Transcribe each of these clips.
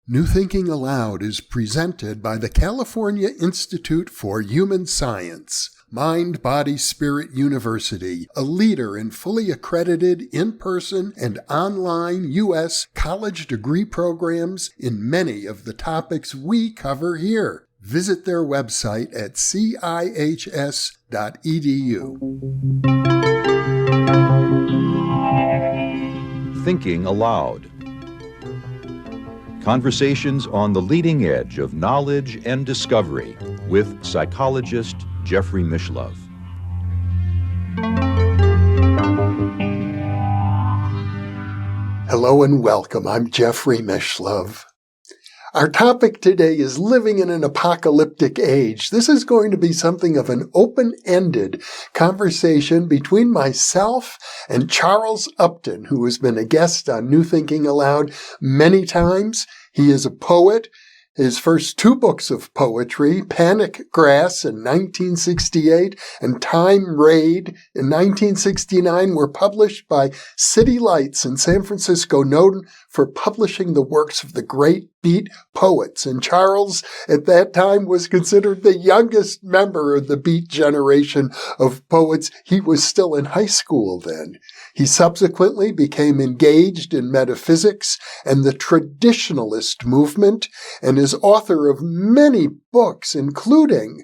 New Thinking Aloud is presented by the California Institute for Human Science, Mind, Body, Spirit University, a leader in fully accredited in-person and online U.S. college degree programs in many of the topics we cover here. Visit their website at cihs.edu. Thinking Aloud. Conversations on the leading edge of knowledge and discovery with psychologist Jeffrey Mishlove. Hello and welcome. I'm Jeffrey Mishlove. Our topic today is living in an apocalyptic age. This is going to be something of an open-ended conversation between myself and Charles Upton, who has been a guest on New Thinking Aloud many times. He is a poet. His first two books of poetry, Panic Grass in 1968 and Time Raid in 1969, were published by City Lights in San Francisco, known for publishing the works of the great Beat poets. And Charles, at that time, was considered the youngest member of the Beat generation of poets. He was still in high school then. He subsequently became engaged in metaphysics and the traditionalist movement, and is author of many books, including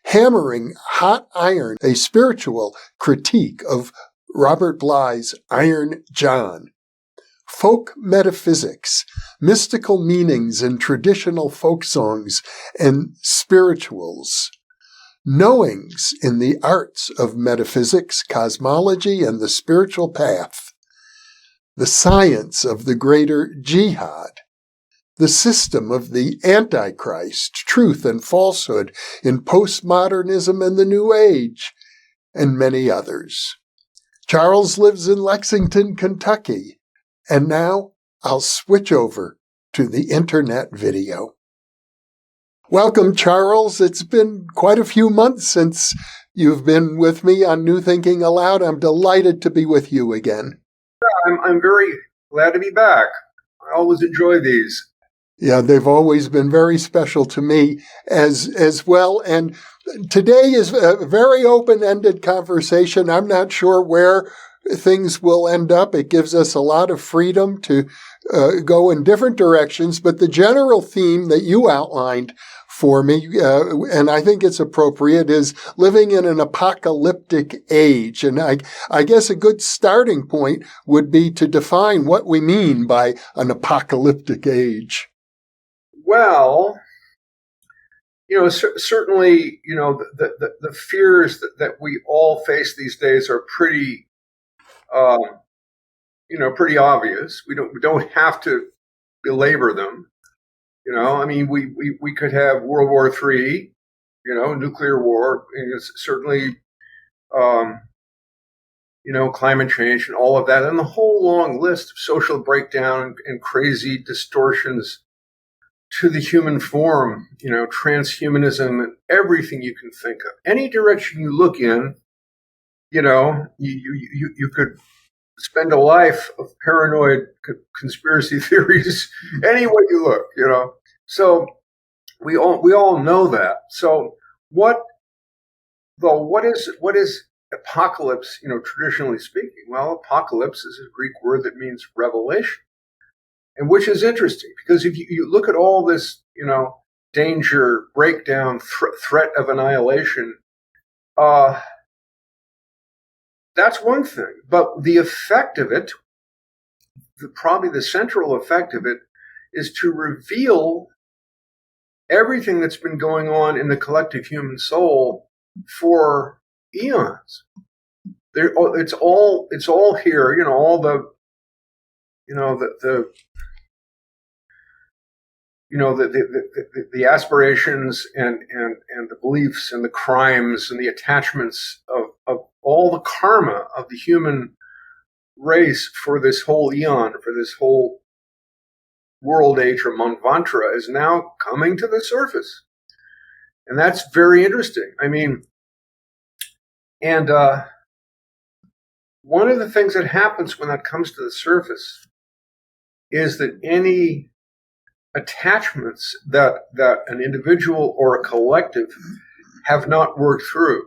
Hammering Hot Iron, a spiritual critique of Robert Bly's Iron John, Folk Metaphysics, Mystical Meanings in Traditional Folk Songs and Spirituals, Knowings in the Arts of Metaphysics, Cosmology, and the Spiritual Path, The Science of the Greater Jihad, The System of the Antichrist, Truth and Falsehood in Postmodernism and the New Age, and many others. Charles lives in Lexington, Kentucky, and now I'll switch over to the internet video. Welcome, Charles. It's been quite a few months since you've been with me on New Thinking Aloud. I'm delighted to be with you again. I'm very glad to be back. I always enjoy these. Yeah, they've always been very special to me as well. And today is a very open-ended conversation. I'm not sure where things will end up. It gives us a lot of freedom to go in different directions. But the general theme that you outlined for me, and I think it's appropriate, is living in an apocalyptic age. And I guess a good starting point would be to define what we mean by an apocalyptic age. Well, certainly, the fears that we all face these days are pretty, pretty obvious. We don't have to belabor them. We could have World War III, nuclear war, and it's certainly, climate change and all of that, and the whole long list of social breakdown and crazy distortions to the human form, transhumanism and everything you can think of. Any direction you look in, you could spend a life of paranoid conspiracy theories any way you look, So we all know that. So what is apocalypse, traditionally speaking? Well, apocalypse is a Greek word that means revelation. And which is interesting, because if you look at all this, danger, breakdown, threat of annihilation, that's one thing. But the effect of it, probably the central effect of it, is to reveal everything that's been going on in the collective human soul for eons. It's all here. All the aspirations and the beliefs and the crimes and the attachments of all the karma of the human race for this whole eon, for this whole world age or manvantara, is now coming to the surface. And that's very interesting. One of the things that happens when that comes to the surface is that any attachments that an individual or a collective have not worked through,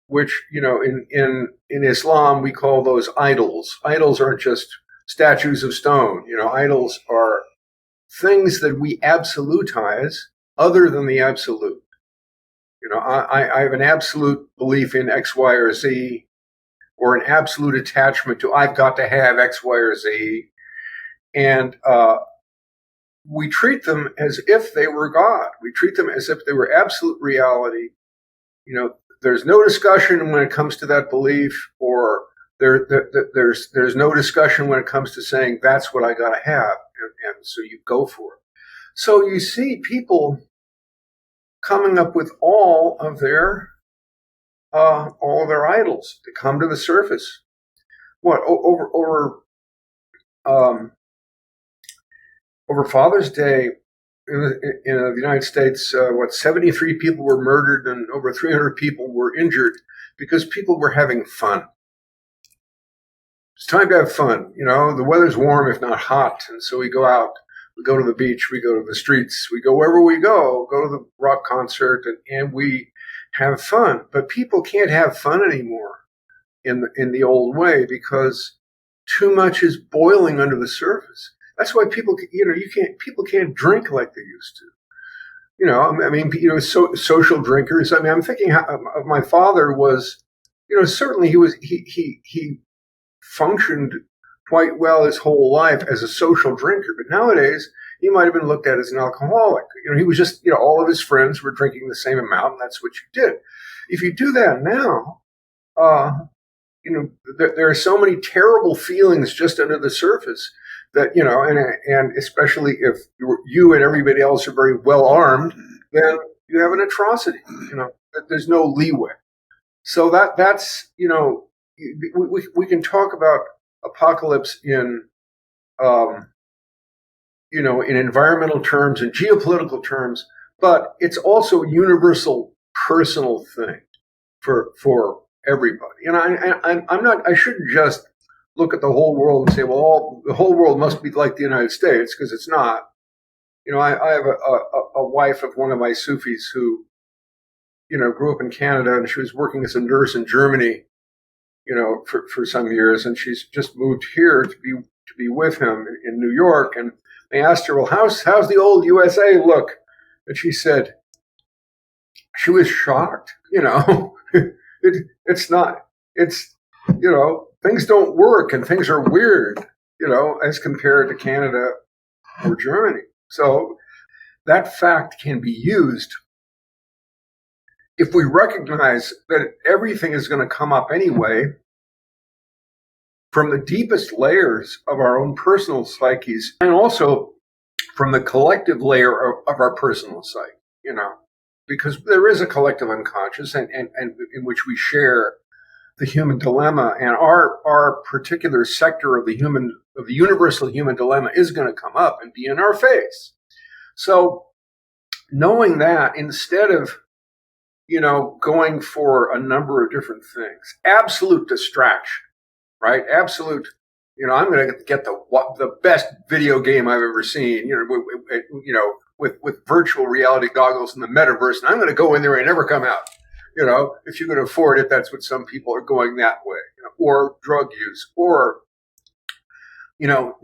which, in Islam, we call those idols. Idols aren't just statues of stone. Idols are things that we absolutize other than the absolute. I have an absolute belief in X, Y, or Z, or an absolute attachment to I've got to have X, Y, or Z. And we treat them as if they were God. We treat them as if they were absolute reality. There's no discussion when it comes to that belief, or there's no discussion when it comes to saying that's what I got to have, and so you go for it. So you see people coming up with all of their idols to come to the surface. Over Father's Day in the United States, 73 people were murdered and over 300 people were injured because people were having fun. It's time to have fun. The weather's warm, if not hot. And so we go out, we go to the beach, we go to the streets, we go wherever we go to the rock concert, and we have fun. But people can't have fun anymore in the old way because too much is boiling under the surface. That's why people can't drink like they used to. Social drinkers. I'm thinking of my father was, certainly he functioned quite well his whole life as a social drinker, but nowadays he might have been looked at as an alcoholic. He was just, all of his friends were drinking the same amount, and that's what you did. If you do that now, there are so many terrible feelings just under the surface that, and especially if you and everybody else are very well armed, then you have an atrocity. There's no leeway. So that's we can talk about apocalypse in in environmental terms and geopolitical terms, but it's also a universal personal thing for everybody. And I shouldn't just look at the whole world and say, well, the whole world must be like the United States, because it's not. I have a wife of one of my Sufis who, grew up in Canada, and she was working as a nurse in Germany, for some years, and she's just moved here to be with him in New York. And they asked her, well, how's the old USA look? And she said, she was shocked. It's not. It's things don't work and things are weird, as compared to Canada or Germany. So that fact can be used if we recognize that everything is going to come up anyway from the deepest layers of our own personal psyches, and also from the collective layer of our personal psyche, because there is a collective unconscious and in which we share the human dilemma, and our particular sector of the universal human dilemma is going to come up and be in our face. So knowing that, instead of going for a number of different things, absolute distraction, right? Absolute, I'm going to get the best video game I've ever seen, with virtual reality goggles in the metaverse, and I'm going to go in there and never come out. If you can afford it, that's what some people are going that way, or drug use, or, now,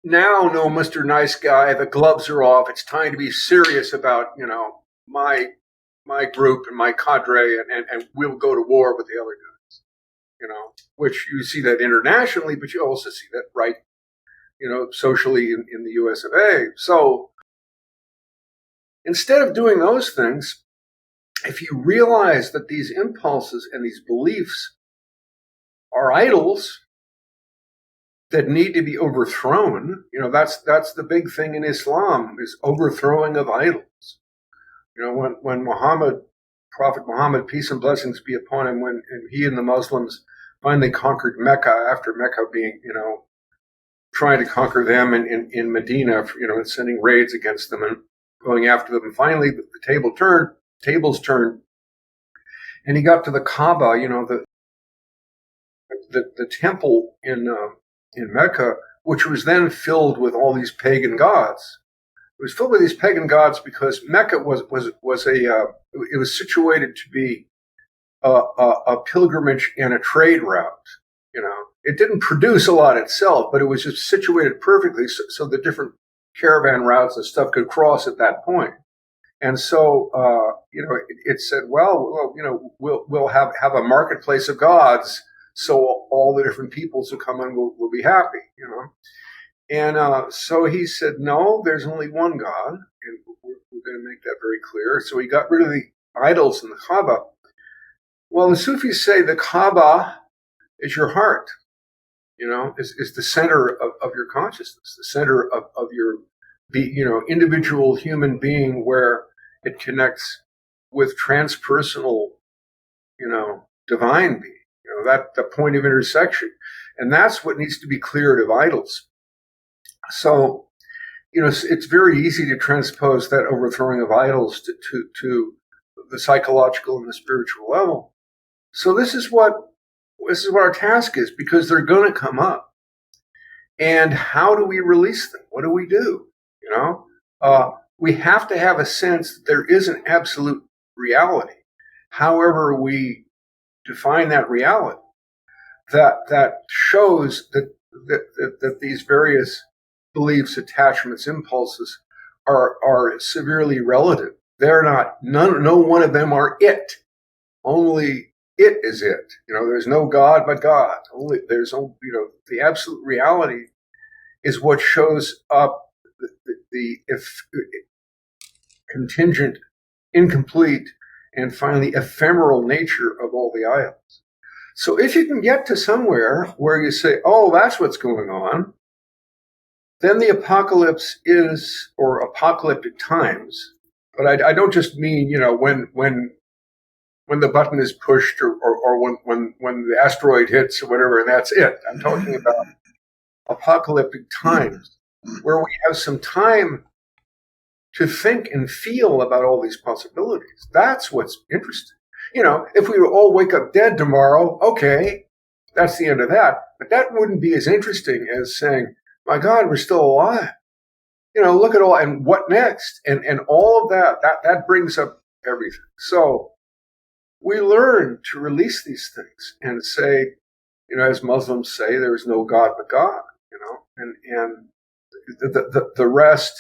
no, Mr. Nice Guy, the gloves are off. It's time to be serious about, my group and my cadre, and we'll go to war with the other guys, which you see that internationally, but you also see that right, socially in the US of A. So instead of doing those things, if you realize that these impulses and these beliefs are idols that need to be overthrown, that's the big thing in Islam, is overthrowing of idols. When Prophet Muhammad, peace and blessings be upon him, when he and the Muslims finally conquered Mecca, after Mecca being, trying to conquer them in Medina, sending raids against them and going after them. And finally, the tables turned, and he got to the Kaaba, the temple in Mecca, which was then filled with all these pagan gods. It was filled with these pagan gods because Mecca was it was situated to be a pilgrimage and a trade route. It didn't produce a lot itself, but it was just situated perfectly so the different caravan routes and stuff could cross at that point. And so, it said, well, we'll have a marketplace of gods, so all the different peoples who come in will be happy, And so he said, no, there's only one God, and we're going to make that very clear. So he got rid of the idols in the Kaaba. Well, the Sufis say the Kaaba is your heart, is the center of your consciousness, the center of your individual human being, where it connects with transpersonal, divine being, that the point of intersection. And that's what needs to be cleared of idols. So, it's very easy to transpose that overthrowing of idols to the psychological and the spiritual level. So this is what our task is, because they're going to come up. And how do we release them? What do we do? We have to have a sense that there is an absolute reality, however we define that reality, that shows that these various beliefs, attachments, impulses are severely relative. They're not, no one of them are it. Only it is it. There's no God but God. The absolute reality is what shows up the contingent, incomplete, and finally ephemeral nature of all the idols. So if you can get to somewhere where you say, oh, that's what's going on, then the apocalypse is, or apocalyptic times. But I don't just mean, when the button is pushed or when the asteroid hits or whatever, and that's it. I'm talking about apocalyptic times, where we have some time to think and feel about all these possibilities. That's what's interesting. If we all wake up dead tomorrow, okay, that's the end of that. But that wouldn't be as interesting as saying, my God, we're still alive. Look at all, and what next? And all of that brings up everything. So we learn to release these things and say, as Muslims say, there is no God but God, and the rest,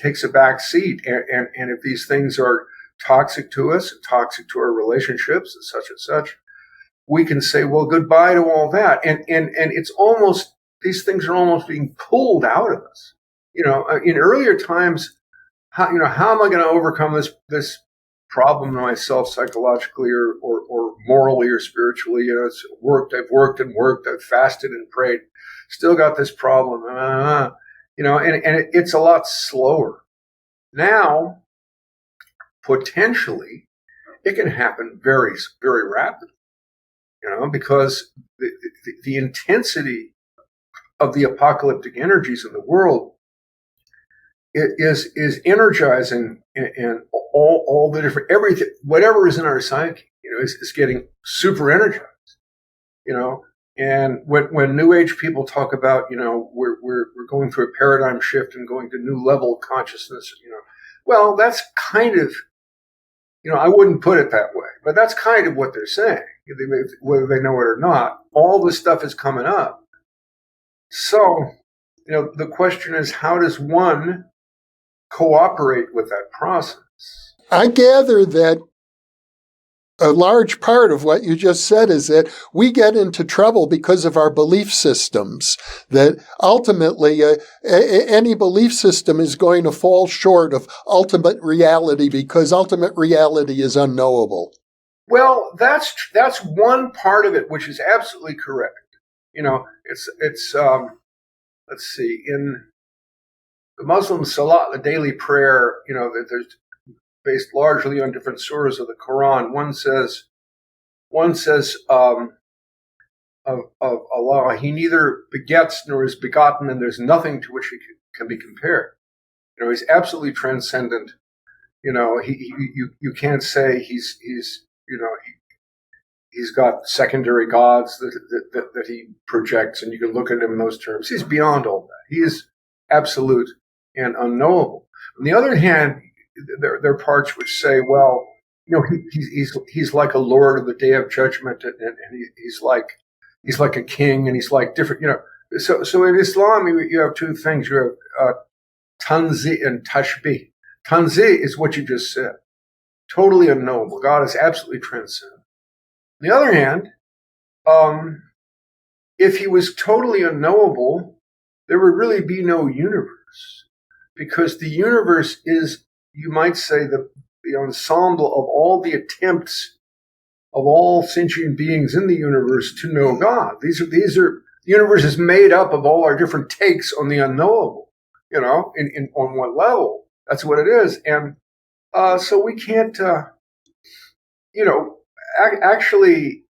takes a back seat. And if these things are toxic to us, and toxic to our relationships and such, we can say, well, goodbye to all that. And it's almost, these things are almost being pulled out of us. In earlier times, how am I going to overcome this problem myself psychologically or morally or spiritually? I've worked and worked, I've fasted and prayed, still got this problem, and it's a lot slower. Now, potentially, it can happen very, very rapidly, because the intensity of the apocalyptic energies in the world is energizing, and all the different, everything, whatever is in our psyche, is getting super energized, And when New Age people talk about, we're going through a paradigm shift and going to new level of consciousness, well, that's kind of, I wouldn't put it that way, but that's kind of what they're saying, whether they know it or not. All this stuff is coming up. So, the question is, how does one cooperate with that process? I gather that a large part of what you just said is that we get into trouble because of our belief systems, that ultimately any belief system is going to fall short of ultimate reality because ultimate reality is unknowable. Well, that's one part of it, which is absolutely correct. It's let's see, in the Muslim Salat, the daily prayer, that there's based largely on different surahs of the Quran. One says of Allah, He neither begets nor is begotten, and there's nothing to which He can be compared. He's absolutely transcendent. You can't say he's got secondary gods that He projects, and you can look at Him in those terms. He's beyond all that. He is absolute, and unknowable. On the other hand, there are parts which say, well, he's like a lord of the day of judgment, and he's like a king, and he's like different, So in Islam, you have two things. You have tanzi and tashbih. Tanzi is what you just said, totally unknowable. God is absolutely transcendent. On the other hand, if he was totally unknowable, there would really be no universe, because the universe is, you might say, the ensemble of all the attempts of all sentient beings in the universe to know God. These are the universe is made up of all our different takes on the unknowable, on what level. That's what it is. And so we can't, actually,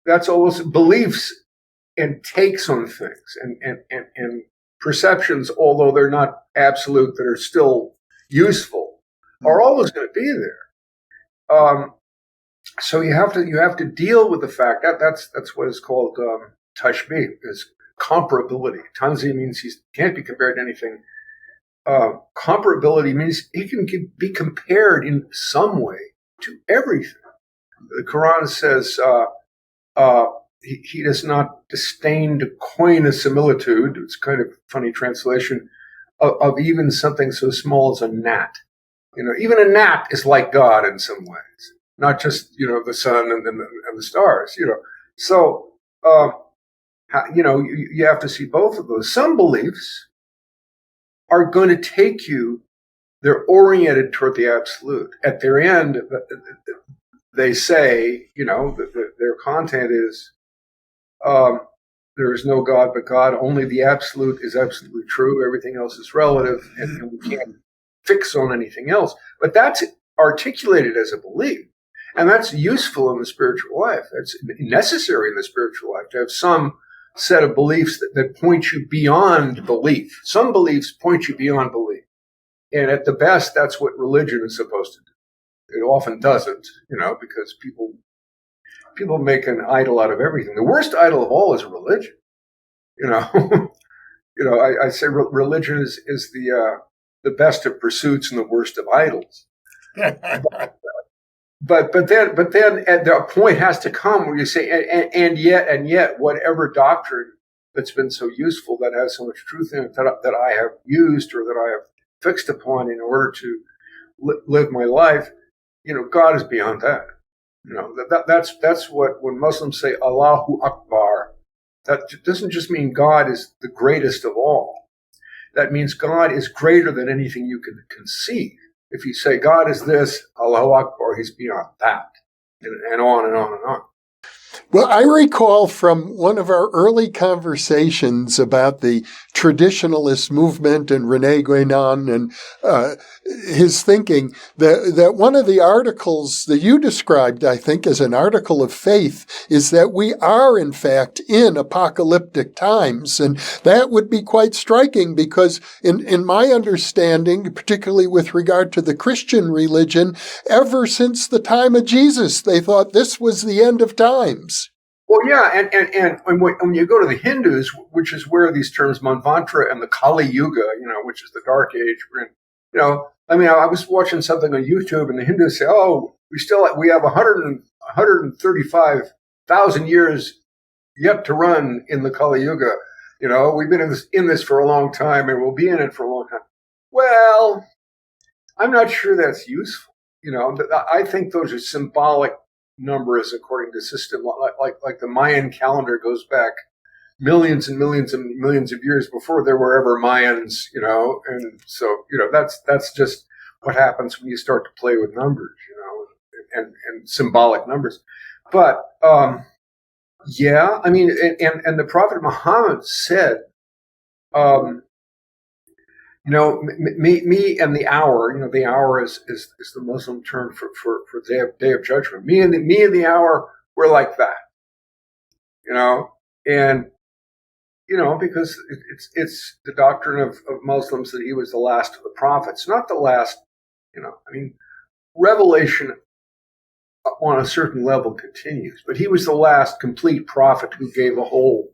that's almost beliefs and takes on things and perceptions, although they're not absolute, that are still useful, are always going to be there. So you have to deal with the fact that that's what is called tashbih, is comparability. Tanzi means he can't be compared to anything. Comparability means he can be compared in some way to everything. The Quran says he does not disdain to coin a similitude. It's kind of funny translation of even something so small as a gnat. Even a gnat is like God in some ways, not just the sun and the stars. So you have to see both of those. Some beliefs are going to take you, they're oriented toward the absolute. At their end, they say, their content is, there is no God but God. Only the absolute is absolutely true. Everything else is relative, and we can't fix on anything else. But that's articulated as a belief. And that's useful in the spiritual life. That's necessary in the spiritual life to have some set of beliefs that point you beyond belief. Some beliefs point you beyond belief. And at the best, that's what religion is supposed to do. It often doesn't, because people make an idol out of everything. The worst idol of all is religion. I say religion is the best of pursuits and the worst of idols. But then the point has to come where you say, and yet, whatever doctrine that's been so useful, that has so much truth in it, that I have used or that I have fixed upon in order to live my life, God is beyond that. That's what, when Muslims say Allahu Akbar, that doesn't just mean God is the greatest of all. That means God is greater than anything you can conceive. If you say God is this, Allahu Akbar, he's beyond that, and on and on and on. Well, I recall from one of our early conversations about the traditionalist movement and René Guénon and his thinking that one of the articles that you described, I think, as an article of faith is that we are, in fact, in apocalyptic times. And that would be quite striking because in my understanding, particularly with regard to the Christian religion, ever since the time of Jesus, they thought this was the end of times. Well, yeah, and when you go to the Hindus, which is where these terms Manvantara and the Kali Yuga, which is the dark age, we're in, I was watching something on YouTube, and the Hindus say, we have 135,000 years yet to run in the Kali Yuga. We've been in this for a long time, and we'll be in it for a long time. Well, I'm not sure that's useful. I think those are symbolic numbers according to system, like the Mayan calendar goes back millions and millions and millions of years before there were ever Mayans, and so that's just what happens when you start to play with numbers, and symbolic numbers. But and the Prophet Muhammad said, me and the hour. The hour is the Muslim term for day of judgment. Me and the hour, we're like that. And because it's the doctrine of Muslims that he was the last of the prophets, not the last. Revelation on a certain level continues, but he was the last complete prophet who gave a whole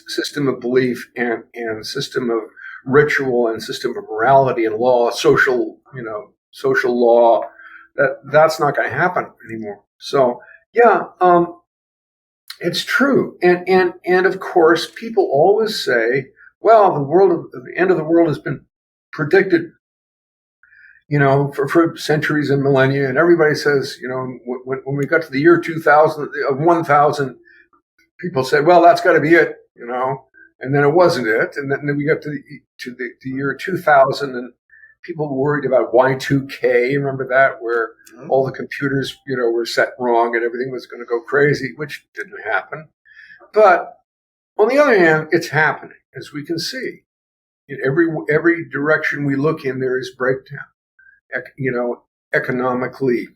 system of belief and system of ritual and system of morality and law, social law, that's not going to happen anymore. So yeah, it's true. And of course, people always say, well, the end of the world has been predicted, for centuries and millennia. And everybody says, when we got to the year 1000, people said, well, that's got to be it, and then it wasn't it. And then we got to the year 2000, and people were worried about Y2K. Remember that, where all the computers, were set wrong and everything was going to go crazy, which didn't happen. But on the other hand, it's happening, as we can see. In every direction we look in, there is breakdown. Economically,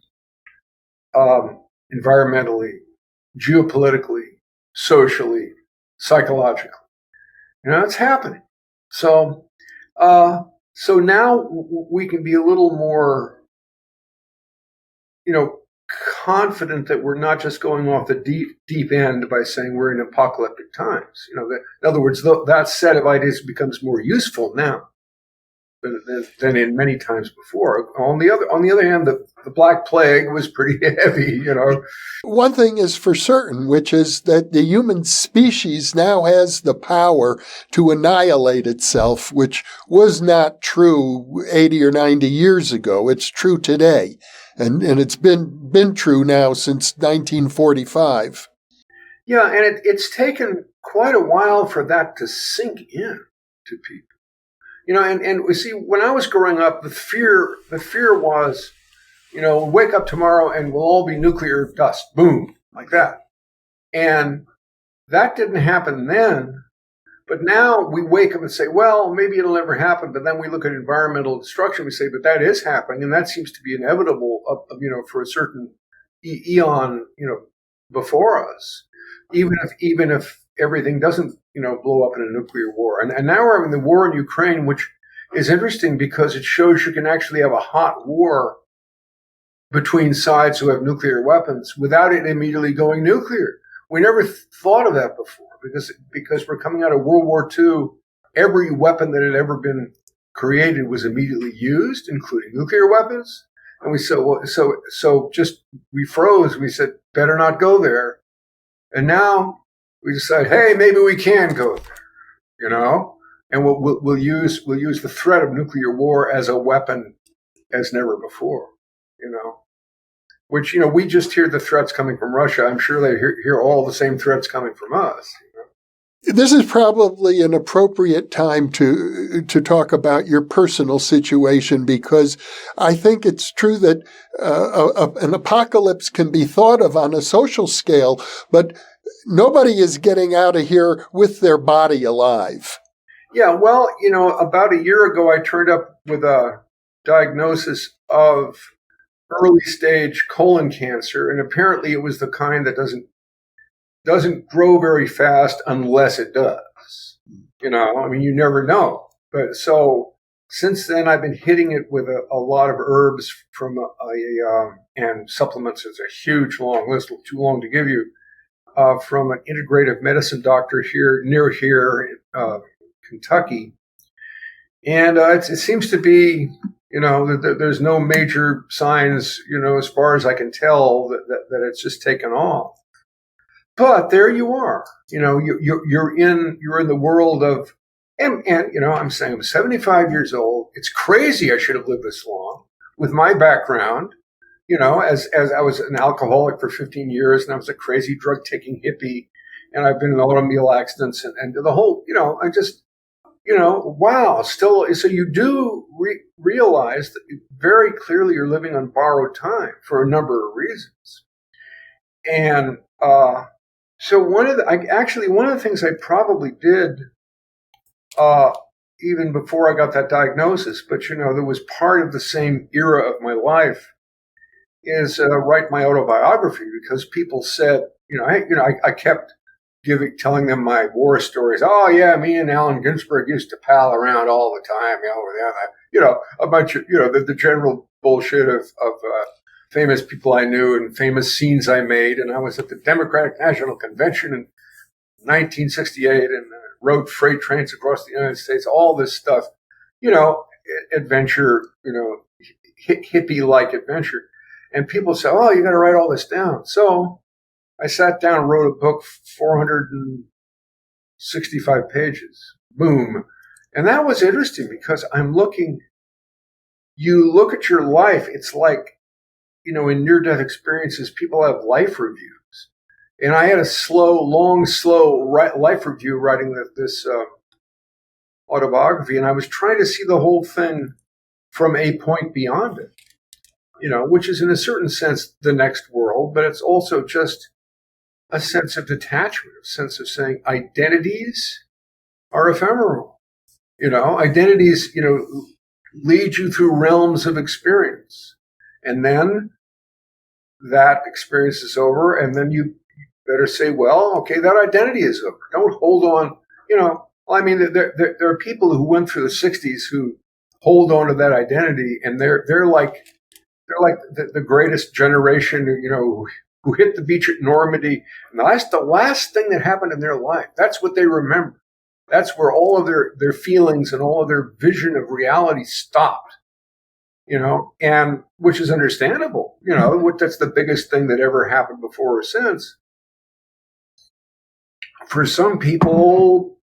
environmentally, geopolitically, socially, psychologically. It's happening. So now we can be a little more, confident that we're not just going off the deep end by saying we're in apocalyptic times. In other words, that set of ideas becomes more useful now than in many times before. On the other hand, the Black Plague was pretty heavy, One thing is for certain, which is that the human species now has the power to annihilate itself, which was not true 80 or 90 years ago. It's true today. And it's been true now since 1945. Yeah, and it's taken quite a while for that to sink in to people. And we see, when I was growing up, the fear was, we'll wake up tomorrow and we'll all be nuclear dust, boom, like that. And that didn't happen then. But now we wake up and say, well, maybe it'll never happen. But then we look at environmental destruction. We say, but that is happening. And that seems to be inevitable, for a certain eon, before us, even if everything doesn't, blow up in a nuclear war. And now we're having the war in Ukraine, which is interesting because it shows you can actually have a hot war between sides who have nuclear weapons without it immediately going nuclear. We never thought of that before because we're coming out of World War II. Every weapon that had ever been created was immediately used, including nuclear weapons. And we said, we froze. We said, better not go there. And now we decide, hey, maybe we can go there, and we'll use the threat of nuclear war as a weapon as never before, which, we just hear the threats coming from Russia. I'm sure they hear all the same threats coming from us. This is probably an appropriate time to talk about your personal situation, because I think it's true that an apocalypse can be thought of on a social scale, but nobody is getting out of here with their body alive. Yeah, well, about a year ago, I turned up with a diagnosis of early stage colon cancer, and apparently it was the kind that doesn't grow very fast unless it does. You never know. But so since then, I've been hitting it with a lot of herbs from and supplements. It's a huge long list, too long to give you. From an integrative medicine doctor near here in Kentucky. And it seems to be, there's no major signs, as far as I can tell, that it's just taken off. But there you are, you're in the world of, and I'm saying I'm 75 years old. It's crazy I should have lived this long with my background. As I was an alcoholic for 15 years, and I was a crazy drug-taking hippie, and I've been in automobile accidents, and the whole, I just, wow, still, so you do realize that very clearly you're living on borrowed time for a number of reasons. And so one of the things I probably did, even before I got that diagnosis, but, there was part of the same era of my life, is write my autobiography, because people said, I kept telling them my war stories. Oh yeah, me and Allen Ginsberg used to pal around all the time, a bunch of, the general bullshit of famous people I knew and famous scenes I made. And I was at the Democratic National Convention, and 1968 and rode freight trains across the United States, all this stuff, adventure, hippie-like adventure. And people say, oh, you got to write all this down. So I sat down and wrote a book, 465 pages. Boom. And that was interesting because you look at your life, it's like, in near-death experiences, people have life reviews. And I had a slow life review writing this autobiography, and I was trying to see the whole thing from a point beyond it, which is in a certain sense the next world, but it's also just a sense of detachment, a sense of saying identities are ephemeral. Identities, lead you through realms of experience. And then that experience is over, and then you better say, well, okay, that identity is over. Don't hold on. There are people who went through the 60s who hold on to that identity, and they're like the greatest generation, who hit the beach at Normandy. And that's the last thing that happened in their life. That's what they remember. That's where all of their feelings and all of their vision of reality stopped, and which is understandable. That's the biggest thing that ever happened before or since. For some people,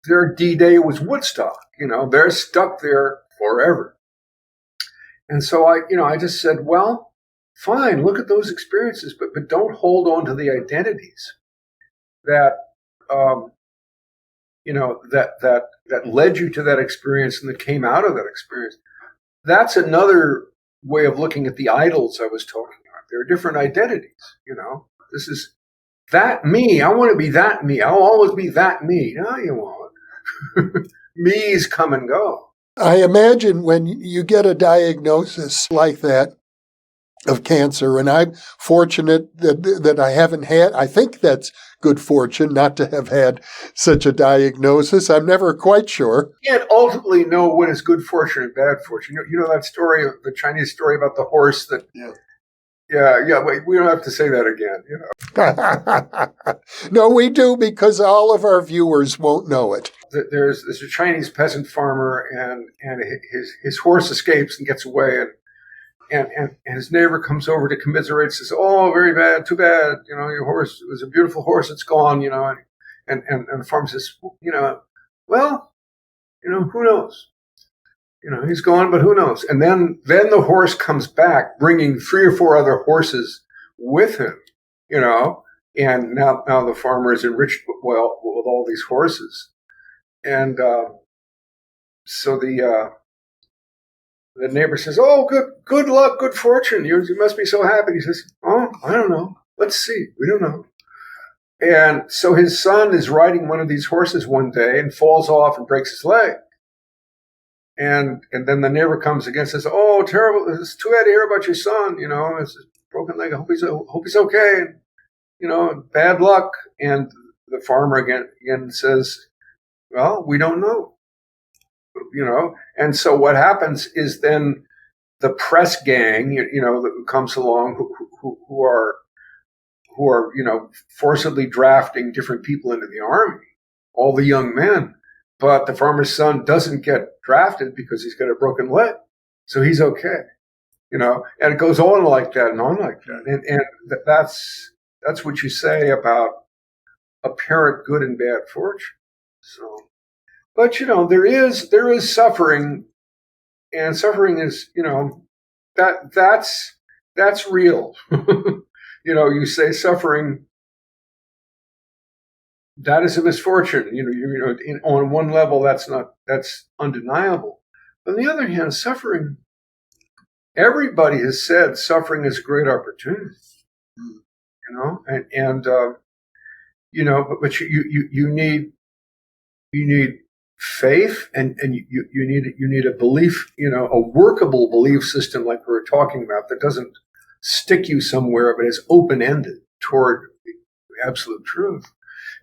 their D-Day was Woodstock. They're stuck there forever. And so I just said, well, fine, look at those experiences, but don't hold on to the identities that, that led you to that experience and that came out of that experience. That's another way of looking at the idols I was talking about. There are different identities. This is that me. I want to be that me. I'll always be that me. No, you won't. Me's come and go. I imagine when you get a diagnosis like that of cancer, and I'm fortunate that I haven't had, I think that's good fortune not to have had such a diagnosis. I'm never quite sure. You can't ultimately know what is good fortune and bad fortune. You know that story, the Chinese story about the horse that... Yeah. Wait, we don't have to say that again. No, we do, because all of our viewers won't know it. There's a Chinese peasant farmer, and his horse escapes and gets away, and his neighbor comes over to commiserate, says, "Oh, very bad, too bad. Your horse, it was a beautiful horse. It's gone. And the farmer says, well, who knows? He's gone, but who knows? And then the horse comes back, bringing 3 or 4 other horses with him. And now the farmer is enriched with all these horses, and so the neighbor says, "Oh, good luck, good fortune. You must be so happy." He says, "Oh, I don't know. Let's see. We don't know." And so his son is riding one of these horses one day and falls off and breaks his leg. And then the neighbor comes again and says, "Oh, terrible. It's too bad to hear about your son. It's a broken leg. I hope he's okay. And, bad luck." And the farmer again says, "Well, we don't know." And so what happens is then the press gang, that comes along who are forcibly drafting different people into the army, all the young men. But the farmer's son doesn't get drafted because he's got a broken leg. So he's okay, and it goes on like that and on like that. And that's what you say about apparent good and bad fortune. So, but, there is suffering, and suffering is, that's real. You say suffering, that is a misfortune. On one level, that's undeniable. On the other hand, suffering, everybody has said suffering is a great opportunity. But you need faith, and you need a belief, a workable belief system like we were talking about, that doesn't stick you somewhere, but is open-ended toward the absolute truth.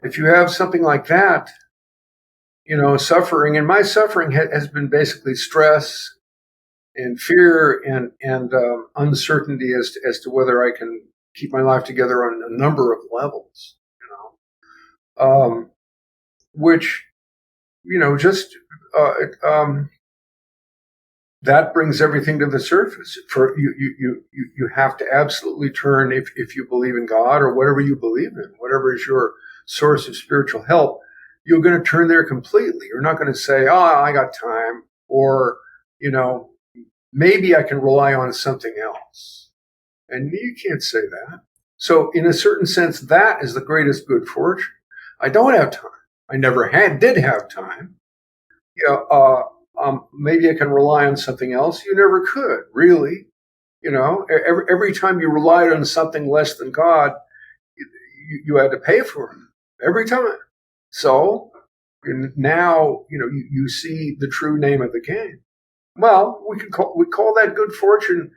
If you have something like that, suffering, and my suffering has been basically stress and fear and uncertainty as to whether I can keep my life together on a number of levels. which, just that brings everything to the surface. For you have to absolutely turn, if you believe in God or whatever you believe in, whatever is your source of spiritual help, you're going to turn there completely. You're not going to say, "Oh, I got time," or maybe I can rely on something else. And you can't say that. So, in a certain sense, that is the greatest good fortune. I don't have time. I never did have time. Maybe I can rely on something else. You never could, really. Every time you relied on something less than God, you had to pay for it every time. So now, you see the true name of the game. Well, we call that good fortune,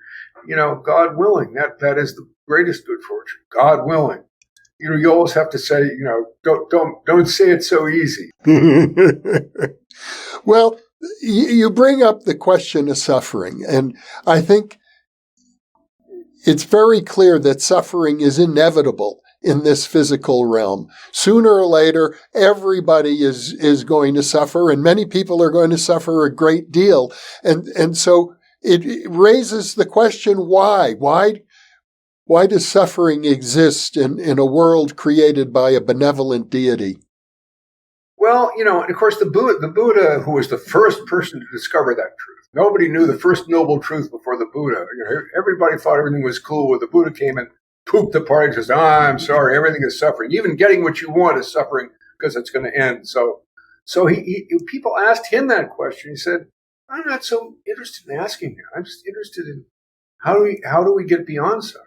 God willing. That is the greatest good fortune. God willing. You always have to say, don't say it so easy. Well, you bring up the question of suffering, and I think it's very clear that suffering is inevitable in this physical realm. Sooner or later, everybody is going to suffer, and many people are going to suffer a great deal. And so it raises the question, why? Why does suffering exist in a world created by a benevolent deity? Well, and of course, the Buddha, who was the first person to discover that truth. Nobody knew the first noble truth before the Buddha. Everybody thought everything was cool when the Buddha came and pooped the party and says, I'm sorry, everything is suffering. Even getting what you want is suffering because it's going to end. So people asked him that question. He said, I'm not so interested in asking that. I'm just interested in how do we get beyond suffering?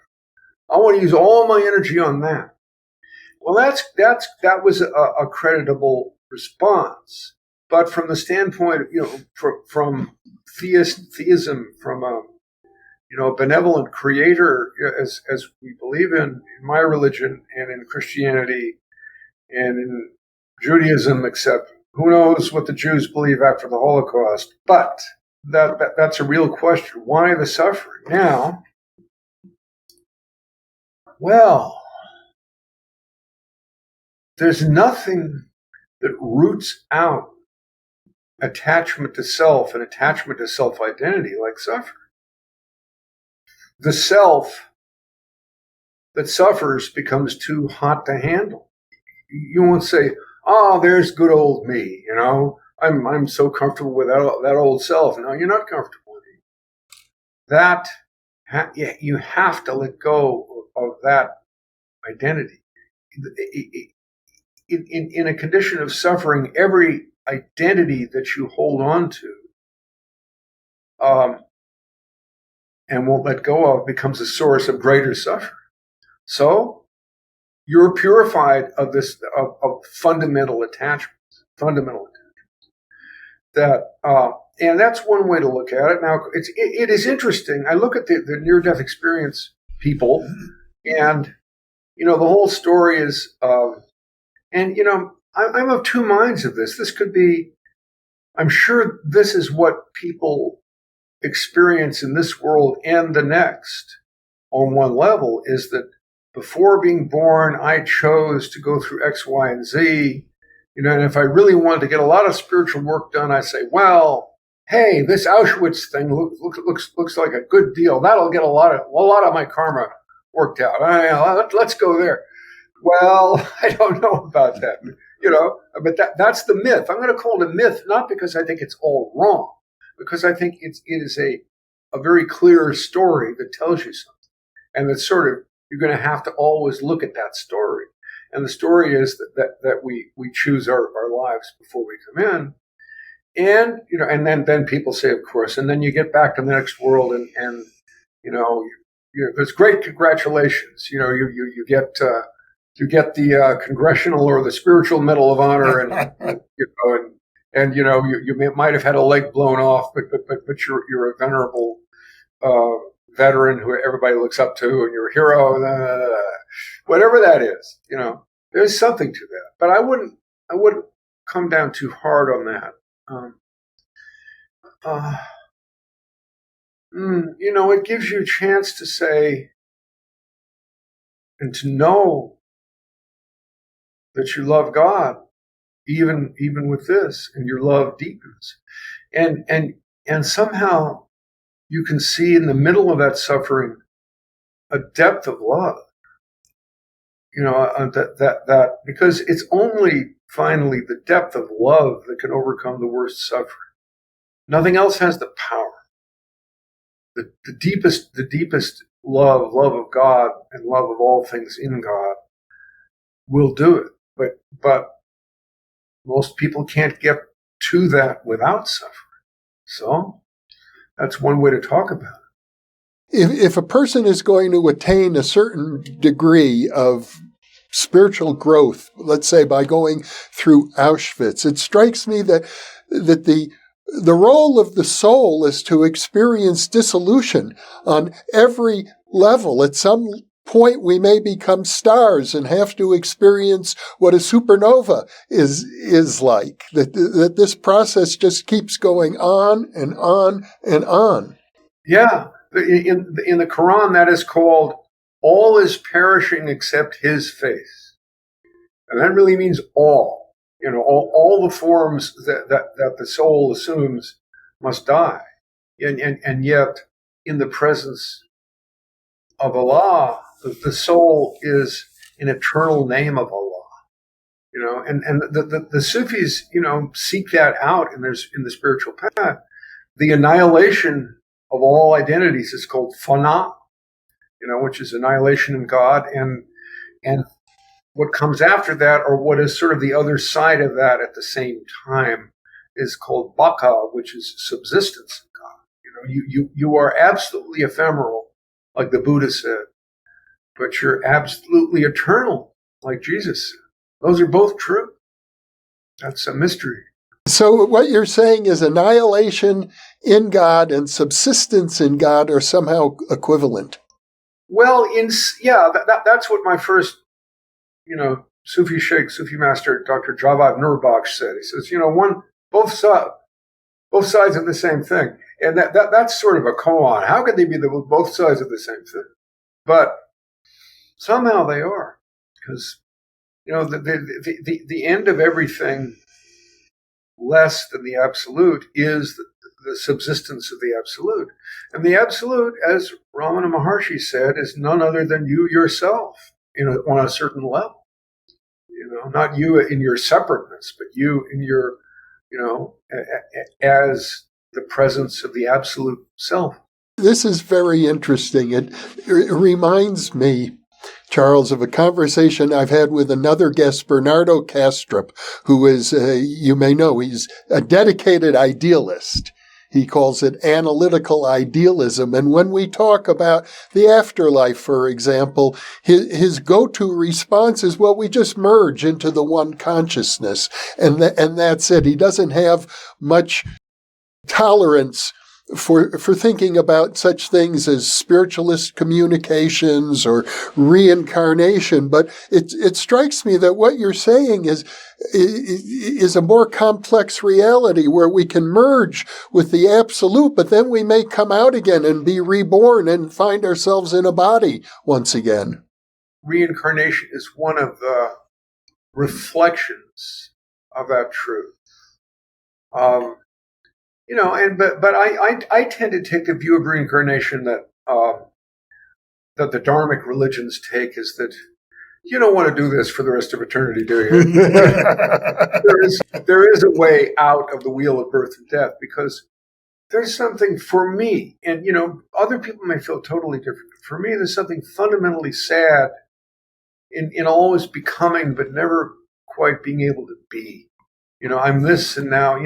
I want to use all my energy on that. Well, that was a creditable response, but from the standpoint, from theism, from a benevolent creator, as we believe in my religion and in Christianity and in Judaism, except who knows what the Jews believe after the Holocaust. But that's a real question. Why the suffering? Now, well, there's nothing that roots out attachment to self and attachment to self-identity like suffering. The self that suffers becomes too hot to handle. You won't say, "Oh, there's good old me," I'm so comfortable with that old self. No, you're not comfortable with it. You have to let go of that identity. In a condition of suffering, every identity that you hold on to and won't let go of becomes a source of greater suffering. So you're purified of fundamental attachments. And that's one way to look at it. Now, it is interesting. I look at the near-death experience people, and the whole story is. I'm of two minds of this. This could be, I'm sure this is what people experience in this world and the next on one level, is that before being born, I chose to go through X, Y, and Z. And if I really wanted to get a lot of spiritual work done, I say, well, hey, this Auschwitz thing looks like a good deal. That'll get a lot of my karma worked out. Let's go there. Well, I don't know about that, but that's the myth. I'm going to call it a myth, not because I think it's all wrong, because I think it is a very clear story that tells you something. And that's sort of, you're going to have to always look at that story. And the story is that we choose our lives before we come in. And, and then people say, of course, and then you get back to the next world and there's great congratulations. You get the congressional or the spiritual Medal of Honor, and you might have had a leg blown off, but you're a venerable veteran who everybody looks up to, and you're a hero, whatever that is. There's something to that, but I wouldn't come down too hard on that. It gives you a chance to say and to know that you love God, even with this, and your love deepens. And somehow you can see in the middle of that suffering a depth of love. That because it's only finally the depth of love that can overcome the worst suffering. Nothing else has the power. The deepest love of God and love of all things in God will do it. But most people can't get to that without suffering. So that's one way to talk about it. If a person is going to attain a certain degree of spiritual growth, let's say by going through Auschwitz, it strikes me that the role of the soul is to experience dissolution on every level. At some point, we may become stars and have to experience what a supernova is like. That this process just keeps going on and on and on. Yeah. In the Quran, that is called all is perishing except his face. And that really means all. All the forms that the soul assumes must die. And yet, in the presence of Allah, the soul is an eternal name of Allah. And the Sufis, seek that out in the spiritual path. The annihilation of all identities is called fana, which is annihilation in God, and what comes after that, or what is sort of the other side of that at the same time, is called baka, which is subsistence in God. You are absolutely ephemeral, like the Buddha said, but you're absolutely eternal, like Jesus said. Those are both true. That's a mystery. So what you're saying is annihilation in God and subsistence in God are somehow equivalent. Well, that's what my first, Sufi Sheikh, Sufi master, Dr. Javad Nurbakhsh said. He says, both sides of the same thing. And that's sort of a koan. How could they be both sides of the same thing? But somehow they are. Because, the end of everything less than the absolute is the subsistence of the absolute. And the absolute, as Ramana Maharshi said, is none other than you yourself on a certain level. Not you in your separateness, but you in your, as the presence of the absolute self. This is very interesting. It reminds me, Charles, of a conversation I've had with another guest, Bernardo Kastrup, who is, you may know, he's a dedicated idealist. He calls it analytical idealism. And when we talk about the afterlife, for example, his go-to response is, well, we just merge into the one consciousness. And that's it. He doesn't have much tolerance for thinking about such things as spiritualist communications or reincarnation. But it strikes me that what you're saying is a more complex reality where we can merge with the absolute, but then we may come out again and be reborn and find ourselves in a body once again. Reincarnation is one of the reflections of that truth. But I tend to take the view of reincarnation that the Dharmic religions take, is that you don't want to do this for the rest of eternity, do you? There is a way out of the wheel of birth and death, because there's something for me, and other people may feel totally different. For me, there's something fundamentally sad in always becoming, but never quite being able to be. I'm this and now,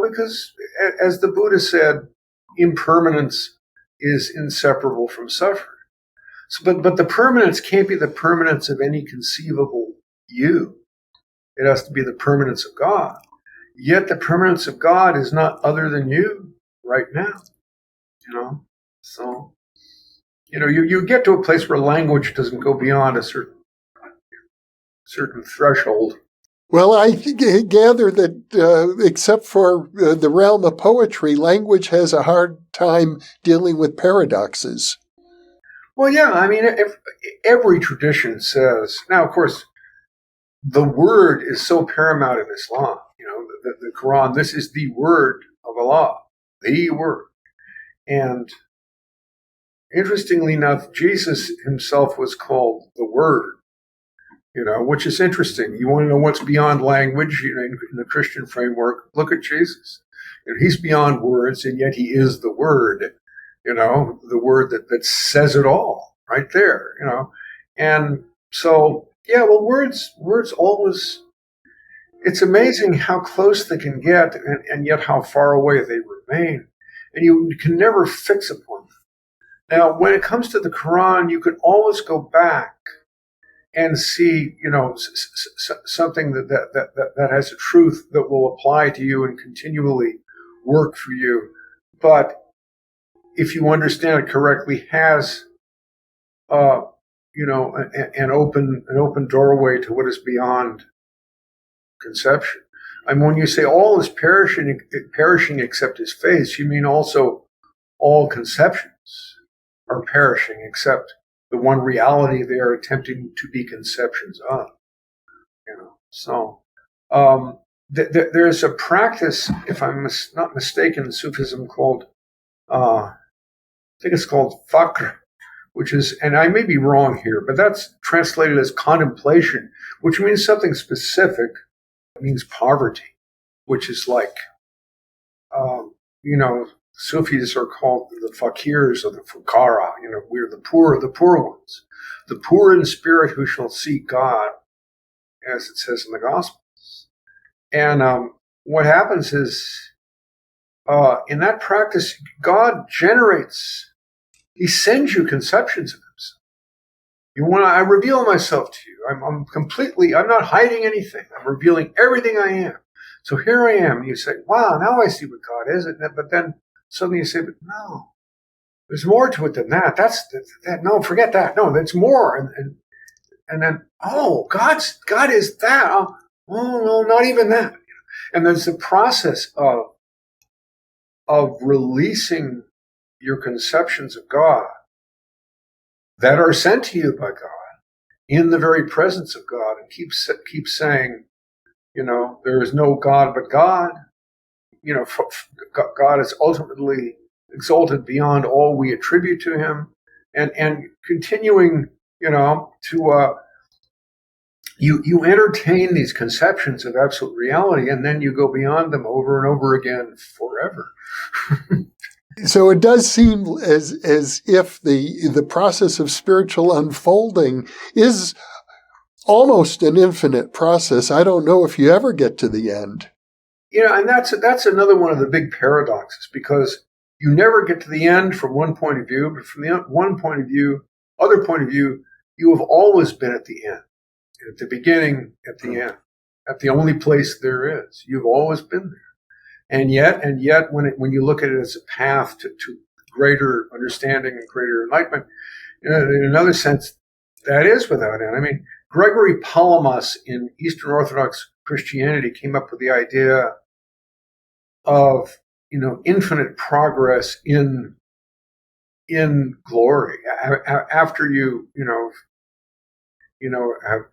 because as the Buddha said, impermanence is inseparable from suffering. So, but the permanence can't be the permanence of any conceivable you. It has to be the permanence of God. Yet the permanence of God is not other than you right now. So, you get to a place where language doesn't go beyond a certain threshold. Well, I gather that except for the realm of poetry, language has a hard time dealing with paradoxes. Well, yeah, I mean, every tradition says, now, of course, the word is so paramount in Islam. The Quran, this is the word of Allah, the word. And interestingly enough, Jesus himself was called the Word, which is interesting. You want to know what's beyond language, in the Christian framework, look at Jesus. He's beyond words, and yet he is the Word, the word that says it all right there, And so, words always, it's amazing how close they can get and yet how far away they remain. And you can never fix upon them. Now, when it comes to the Quran, you can always go back and see, something that has a truth that will apply to you and continually work for you. But if you understand it correctly, has, an open doorway to what is beyond conception. I mean, when you say all is perishing except his face, you mean also all conceptions are perishing except the one reality they are attempting to be conceptions of. So there's a practice, if I'm not mistaken, in Sufism called, I think it's called fakr, which is, and I may be wrong here, but that's translated as contemplation, which means something specific. It means poverty, which is like, Sufis are called the fakirs or the fukara. We're the poor ones, the poor in spirit who shall seek God, as it says in the Gospels. And what happens is, in that practice, God generates. He sends you conceptions of himself. I reveal myself to you. I'm not hiding anything. I'm revealing everything I am. So here I am. And you say, wow, now I see what God is. But then suddenly you say, but no, there's more to it than that. No, forget that. No, there's more. And then, God is that. Oh, no, not even that. And there's the process of releasing your conceptions of God that are sent to you by God in the very presence of God, and keep saying, there is no God but God. God is ultimately exalted beyond all we attribute to him, and continuing, to you entertain these conceptions of absolute reality, and then you go beyond them over and over again forever. So it does seem as if the process of spiritual unfolding is almost an infinite process. I don't know if you ever get to the end. And that's another one of the big paradoxes, because you never get to the end from one point of view, but from the other point of view, you have always been at the end, at the beginning, at the end, at the only place there is. You've always been there. And yet, when you look at it as a path to greater understanding and greater enlightenment, in another sense, that is without end. I mean, Gregory Palamas in Eastern Orthodox Christianity came up with the idea of, infinite progress in glory after you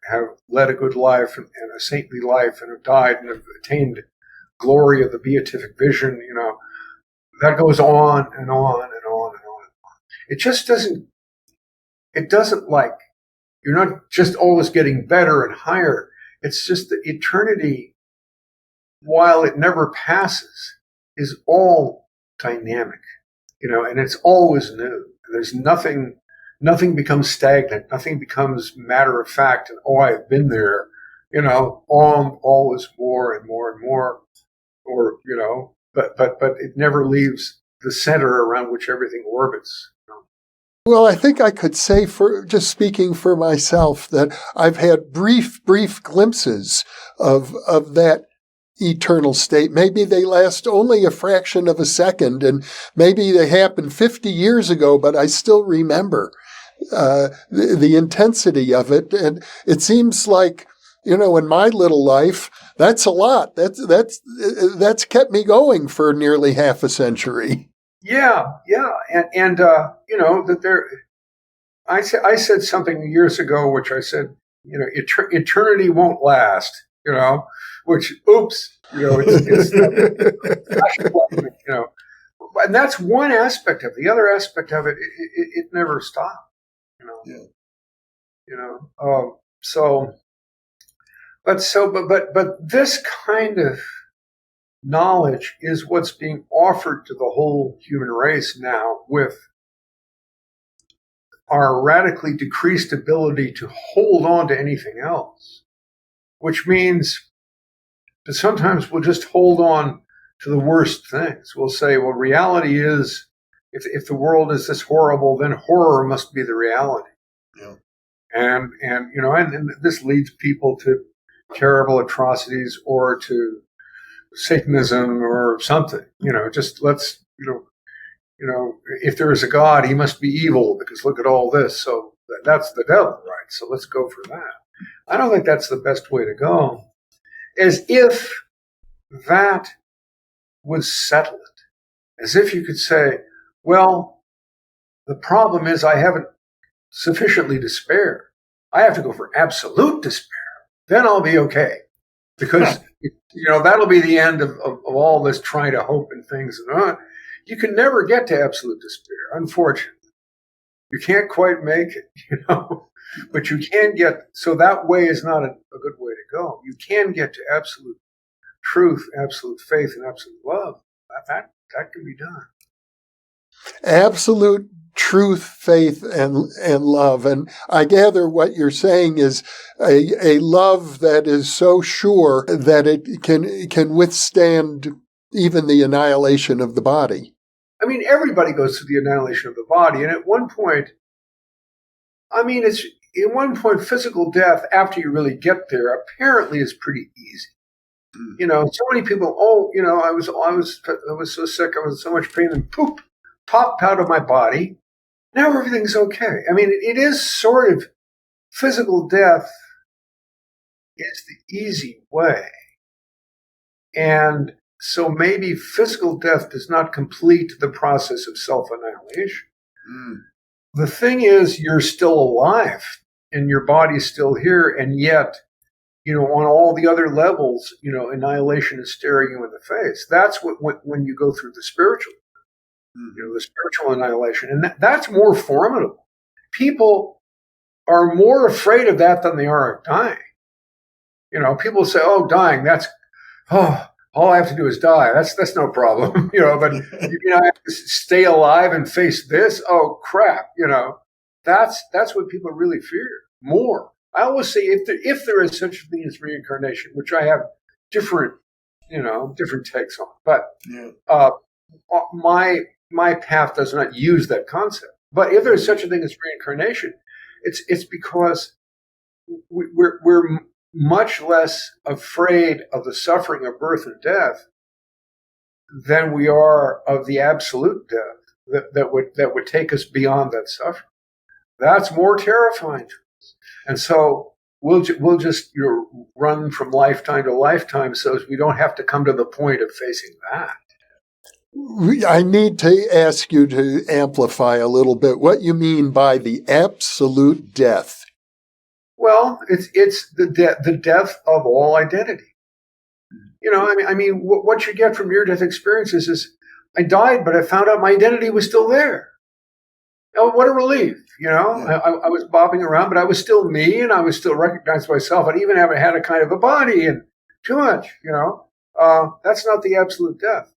have led a good life and a saintly life and have died and have attained glory of the beatific vision, that goes on and on and on and on. It just doesn't, like, you're not just always getting better and higher. It's just that eternity, while it never passes, is all dynamic, and it's always new. There's nothing becomes stagnant. Nothing becomes matter of fact. And, I've been there, always more and more and more. Or, but it never leaves the center around which everything orbits. Well, I think I could say, for just speaking for myself, that I've had brief glimpses of that eternal state. Maybe they last only a fraction of a second, and maybe they happened 50 years ago, but I still remember the intensity of it. And it seems like, in my little life, that's a lot. That's kept me going for nearly half a century. Yeah, and that there. I said something years ago, which I said, eternity won't last, which, oops, it's and that's one aspect of it. The other aspect of it, it never stopped, Yeah. But this kind of knowledge is what's being offered to the whole human race now, with our radically decreased ability to hold on to anything else, which means that sometimes we'll just hold on to the worst things. We'll say, well, reality is, if the world is this horrible, then horror must be the reality. Yeah. And this leads people to terrible atrocities or to Satanism or something. Just let's, if there is a God, he must be evil because look at all this. So that's the devil, right? So let's go for that. I don't think that's the best way to go. As if that would settle it. As if you could say, well, the problem is I haven't sufficiently despaired. I have to go for absolute despair. Then I'll be okay. Because, that'll be the end of all this trying to hope and things. You can never get to absolute despair, unfortunately. You can't quite make it, but you can get, so that way is not a good way to go. You can get to absolute truth, absolute faith, and absolute love. That can be done. Absolute truth, faith, and love. And I gather what you're saying is a love that is so sure that it can withstand even the annihilation of the body. I mean, everybody goes through the annihilation of the body. And at one point, physical death, after you really get there, apparently is pretty easy. So many people, I was so sick, I was in so much pain, and poop, popped out of my body. Now everything's okay. I mean, it is sort of, physical death is the easy way. And so maybe physical death does not complete the process of self-annihilation. The thing is, you're still alive and your body's still here, and yet, on all the other levels, annihilation is staring you in the face. That's when you go through the spiritual, the spiritual annihilation. And that's more formidable. People are more afraid of that than they are of dying. People say, oh, dying, all I have to do is die. That's no problem, but I have to stay alive and face this. Oh, crap. That's what people really fear more. I always say if there is such a thing as reincarnation, which I have different takes on, but my path does not use that concept. But if there is such a thing as reincarnation, it's because we're much less afraid of the suffering of birth and death than we are of the absolute death that would take us beyond that suffering. That's more terrifying to us. And so we'll just run from lifetime to lifetime so as we don't have to come to the point of facing that. I need to ask you to amplify a little bit what you mean by the absolute death. Well, it's the death of all identity. What you get from near-death experiences is, I died, but I found out my identity was still there. Oh, what a relief! Yeah. I was bobbing around, but I was still me, and I was still recognized myself. I even haven't had a kind of a body, and too much. That's not the absolute death.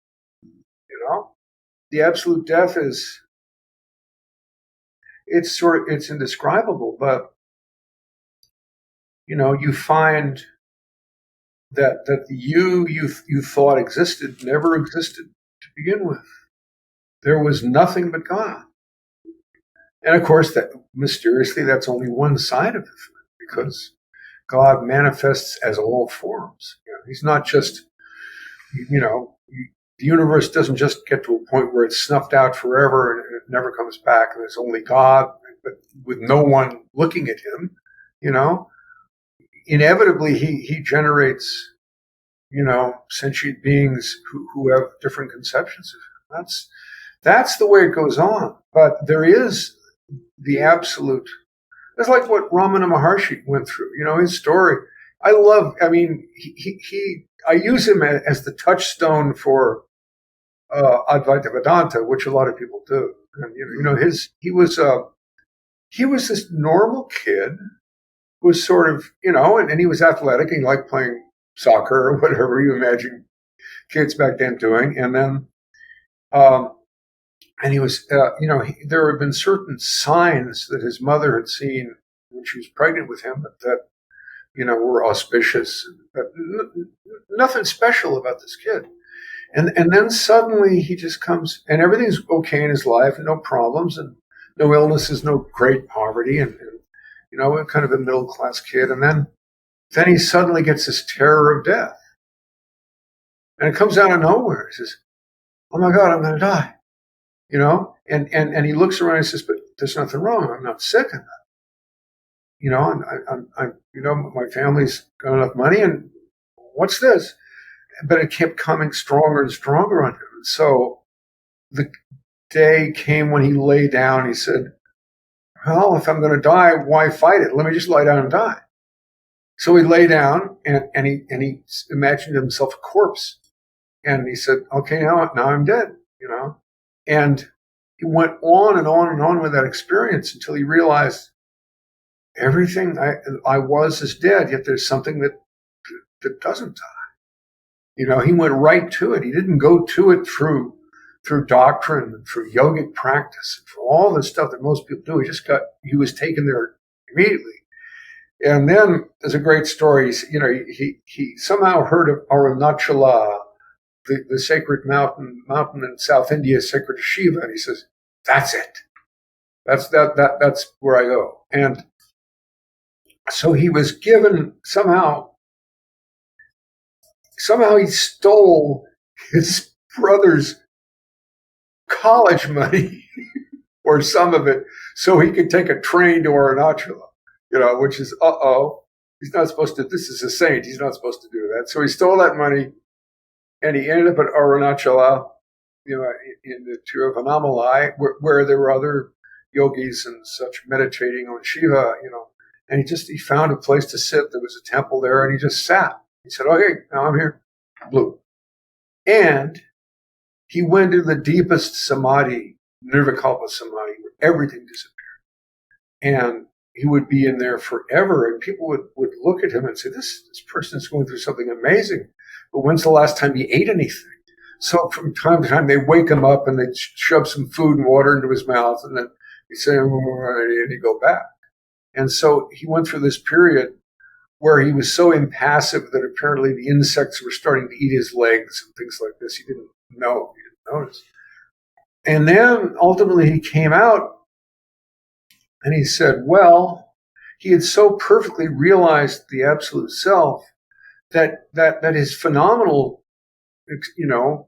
The absolute death is it's indescribable, but you find that the you thought existed never existed to begin with. There was nothing but God. And of course, that mysteriously, that's only one side of it, because God manifests as all forms. He's not just, the universe doesn't just get to a point where it's snuffed out forever and it never comes back and there's only God, but with no one looking at him, Inevitably, he generates, sentient beings who have different conceptions of him. That's the way it goes on. But there is the absolute It's like what Ramana Maharshi went through, his story. I use him as the touchstone for Advaita Vedanta, which a lot of people do. And, he was this normal kid who was sort of, and he was athletic and he liked playing soccer or whatever you imagine kids back then doing. And then, and he was, there had been certain signs that his mother had seen when she was pregnant with him that were auspicious, but nothing special about this kid. And then suddenly he just comes, and everything's okay in his life, no problems, and no illnesses, no great poverty, and kind of a middle class kid. And then he suddenly gets this terror of death, and it comes out of nowhere. He says, "Oh my God, I'm going to die," And he looks around and says, "But there's nothing wrong. I'm not sick enough. My family's got enough money, and what's this?" But it kept coming stronger and stronger on him. And so the day came when he lay down. He said, "Well, if I'm going to die, why fight it? Let me just lie down and die." So he lay down and he imagined himself a corpse. And he said, "Okay, now I'm dead," And he went on and on and on with that experience until he realized everything I was is dead, yet there's something that doesn't die. He went right to it. He didn't go to it through doctrine and through yogic practice and for all the stuff that most people do. He was taken there immediately. And then there's a great story. He somehow heard of Arunachala, the sacred mountain in South India, sacred to Shiva, and he says, "That's it. That's where I go." And so he was given somehow he stole his brother's college money or some of it so he could take a train to Arunachala, which is, he's not supposed to, this is a saint, he's not supposed to do that. So he stole that money and he ended up at Arunachala, in the Tiruvannamalai, where there were other yogis and such meditating on Shiva, and he found a place to sit. There was a temple there and he just sat. He said, "Okay, now I'm here." Blue. And he went to the deepest samadhi, nirvikalpa samadhi, where everything disappeared. And he would be in there forever. And people would look at him and say, this person is going through something amazing. But when's the last time he ate anything? So from time to time, they wake him up and they'd shove some food and water into his mouth. And then he'd say, and he'd go back. And so he went through this period where he was so impassive that apparently the insects were starting to eat his legs and things like this. He didn't know. He didn't notice. And then ultimately he came out and he said, well, he had so perfectly realized the absolute self that his phenomenal,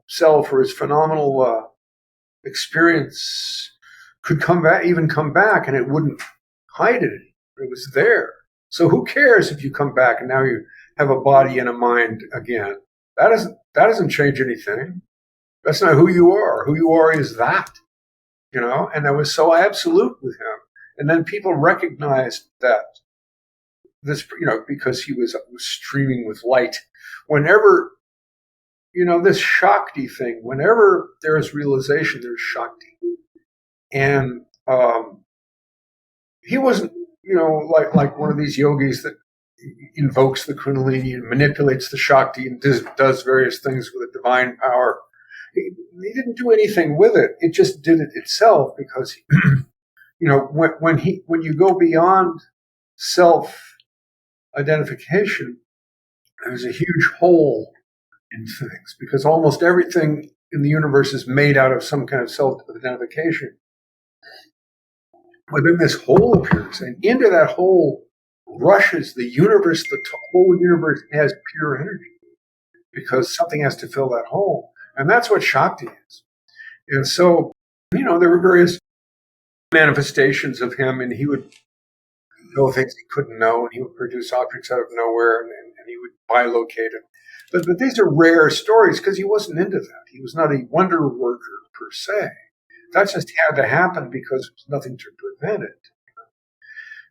self or his phenomenal experience could come back, and it wouldn't hide it. It was there. So who cares if you come back and now you have a body and a mind again? That doesn't change anything. That's not who you are. Who you are is that, and that was so absolute with him. And then people recognized that this, because he was streaming with light. Whenever, this Shakti thing, whenever there's realization, there's Shakti. And he wasn't, like one of these yogis that invokes the Kundalini and manipulates the Shakti and does various things with a divine power. He didn't do anything with it. It just did it itself because, when you go beyond self-identification, there's a huge hole in things because almost everything in the universe is made out of some kind of self-identification. But then this hole appears, and into that hole rushes the universe. The whole universe has pure energy because something has to fill that hole. And that's what Shakti is. And so, there were various manifestations of him, and he would know things he couldn't know, and he would produce objects out of nowhere, and he would bilocate it. But these are rare stories because he wasn't into that. He was not a wonder worker per se. That just had to happen because there was nothing to prevent it.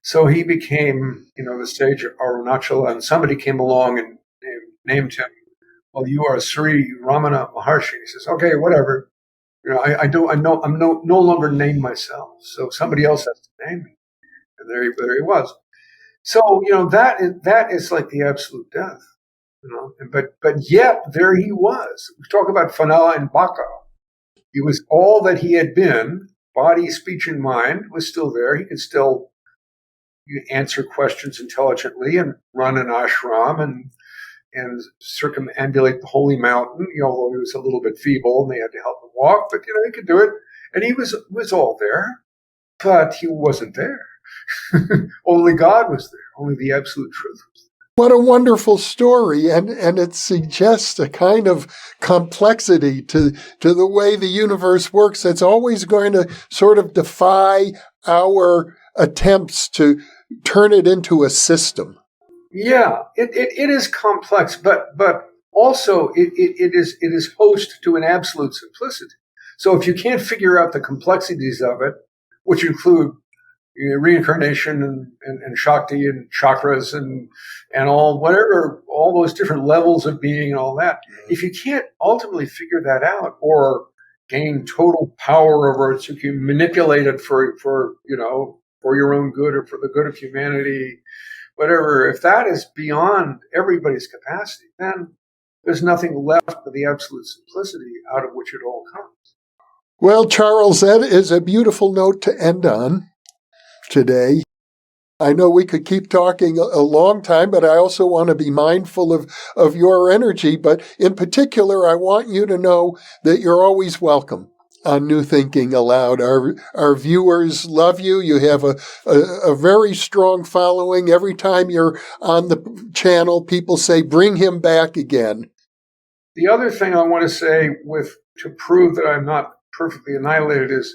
So he became, the sage Arunachala, and somebody came along and named him. Well, you are Sri Ramana Maharshi. He says, okay, whatever. I'm no longer named myself, so somebody else has to name me. And there he was. So that is like the absolute death. But yet there he was. We talk about Fanala and Baka. He was all that he had been. Body, speech, and mind was still there. He could still answer questions intelligently and run an ashram and circumambulate the holy mountain, although he was a little bit feeble and they had to help him walk, but he could do it. And he was all there, but he wasn't there. Only God was there. Only the absolute truth was there. What a wonderful story, and it suggests a kind of complexity to the way the universe works that's always going to sort of defy our attempts to turn it into a system. Yeah, it is complex, but also it is host to an absolute simplicity. So if you can't figure out the complexities of it, which include reincarnation and Shakti and chakras and all those different levels of being and all that, if you can't ultimately figure that out or gain total power over it, so you can manipulate it for your own good or for the good of humanity, whatever, if that is beyond everybody's capacity, then there's nothing left but the absolute simplicity out of which it all comes. Well, Charles, that is a beautiful note to end on today. I know we could keep talking a long time, but I also want to be mindful of your energy. But in particular, I want you to know that you're always welcome on New Thinking Aloud. Our viewers love you. You have a very strong following. Every time you're on the channel, people say, bring him back again. The other thing I want to say to prove that I'm not perfectly annihilated is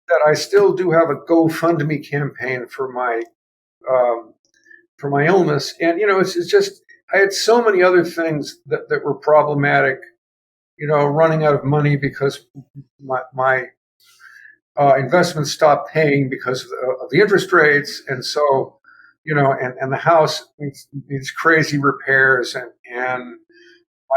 that I still do have a GoFundMe campaign for my illness. And, it's just, I had so many other things that were problematic, running out of money because my investments stopped paying because of the interest rates. And so, and the house needs crazy repairs and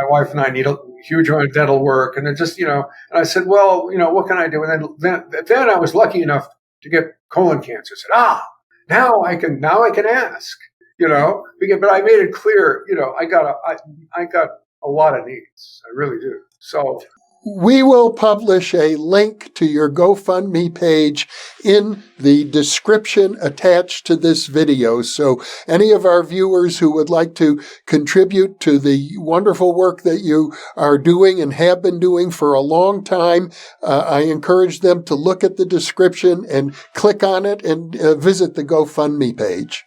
my wife and I need a huge amount of dental work. And it just, and I said, well, what can I do? And then I was lucky enough to get colon cancer. I said, now I can ask, but I made it clear, I got a lot of needs. I really do. So we will publish a link to your GoFundMe page in the description attached to this video. So any of our viewers who would like to contribute to the wonderful work that you are doing and have been doing for a long time, I encourage them to look at the description and click on it and visit the GoFundMe page.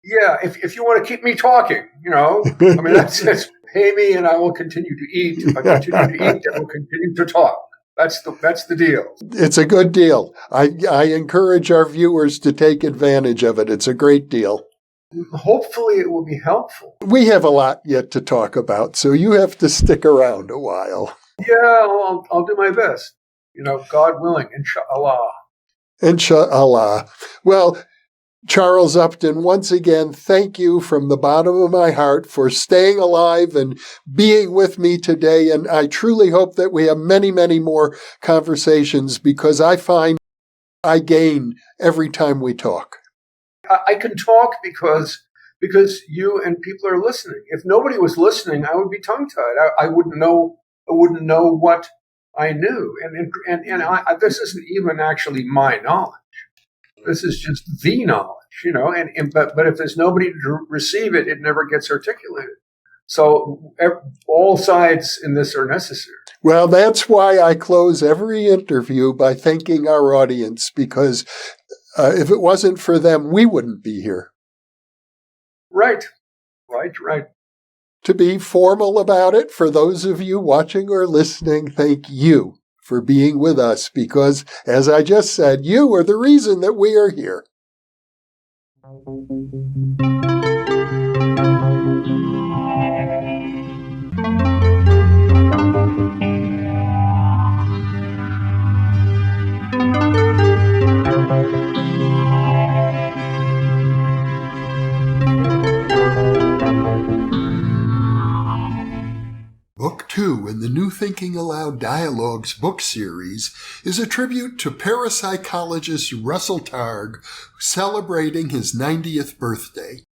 Yeah, if you want to keep me talking, that's pay me and I will continue to eat. If I continue to eat, I will continue to talk. That's the deal. It's a good deal. I encourage our viewers to take advantage of it. It's a great deal. Hopefully it will be helpful. We have a lot yet to talk about, so you have to stick around a while. Yeah, I'll do my best. God willing, inshallah. Inshallah. Well, Charles Upton, once again, thank you from the bottom of my heart for staying alive and being with me today. And I truly hope that we have many, many more conversations because I find I gain every time we talk. I can talk because you and people are listening. If nobody was listening, I would be tongue-tied. I wouldn't know what I knew. And this isn't even actually my knowledge. This is just the knowledge, but if there's nobody to receive it, it never gets articulated. So all sides in this are necessary. Well, that's why I close every interview by thanking our audience, because if it wasn't for them, we wouldn't be here. Right. To be formal about it, for those of you watching or listening, thank you for being with us, because, as I just said, you are the reason that we are here. in the New Thinking Aloud Dialogues book series is a tribute to parapsychologist Russell Targ celebrating his 90th birthday.